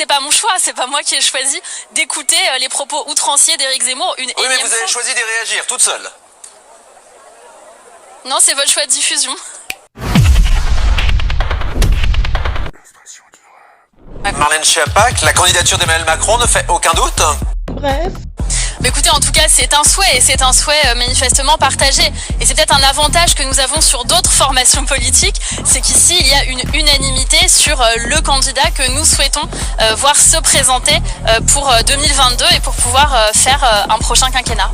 c'est pas mon choix, c'est pas moi qui ai choisi d'écouter les propos outranciers d'Éric Zemmour une Oui, mais énième vous avez fois. choisi d'y réagir toute seule. Non, c'est votre choix de diffusion. Marlène Schiappa, la candidature d'Emmanuel Macron ne fait aucun doute. Bref. Mais écoutez, en tout cas, c'est un souhait, et c'est un souhait manifestement partagé. Et c'est peut-être un avantage que nous avons sur d'autres formations politiques, c'est qu'ici, il y a une unanimité sur le candidat que nous souhaitons voir se présenter pour 2022 et pour pouvoir faire un prochain quinquennat.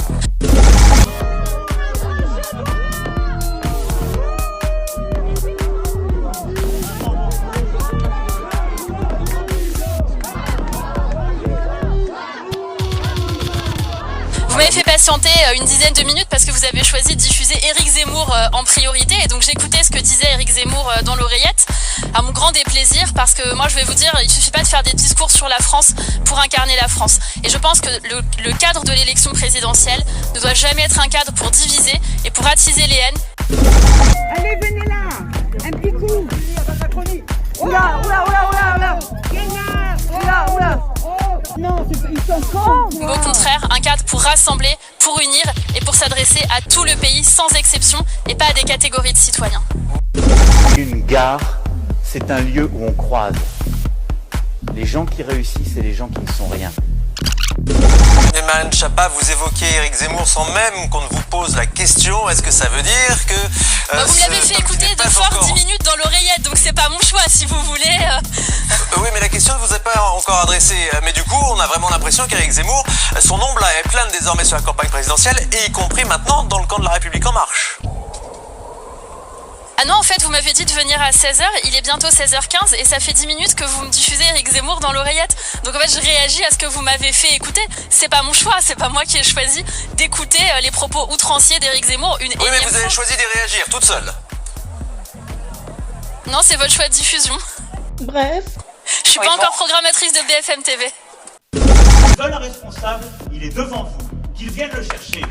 Vous m'avez fait patienter une dizaine de minutes parce que vous avez choisi de diffuser Éric Zemmour en priorité, et donc j'écoutais ce que disait Éric Zemmour dans l'oreillette à mon grand déplaisir, parce que moi je vais vous dire, il suffit pas de faire des discours sur la France pour incarner la France, et je pense que le cadre de l'élection présidentielle ne doit jamais être un cadre pour diviser et pour attiser les haines. Allez, venez là. Un petit coup. Oula, oula, oula, oula, oula. Oula, oula. Non, ils sont cons. Au contraire, un cadre pour rassembler, pour unir et pour s'adresser à tout le pays sans exception et pas à des catégories de citoyens. Une gare, c'est un lieu où on croise les gens qui réussissent et les gens qui ne sont rien. Marlène Schiappa, vous évoquez Éric Zemmour sans même qu'on ne vous pose la question. Est-ce que ça veut dire que... vous me l'avez fait écouter de fort 10 minutes dans l'oreillette, donc c'est pas mon choix si vous voulez. Oui, mais la question ne vous est pas encore adressée. Mais du coup, on a vraiment l'impression qu'Éric Zemmour, son ombre là, elle plane désormais sur la campagne présidentielle, et y compris maintenant dans le camp de La République En Marche. Ah non, en fait, vous m'avez dit de venir à 16h, il est bientôt 16h15 et ça fait 10 minutes que vous me diffusez Éric Zemmour dans l'oreillette. Donc en fait, je réagis à ce que vous m'avez fait écouter. C'est pas mon choix, c'est pas moi qui ai choisi d'écouter les propos outranciers d'Éric Zemmour une Oui, mais énième vous avez fois. choisi d'y réagir toute seule. Non, c'est votre choix de diffusion. Bref. Je suis pas encore programmatrice de BFM TV. Seul responsable, il est devant vous. Qu'il vienne le chercher.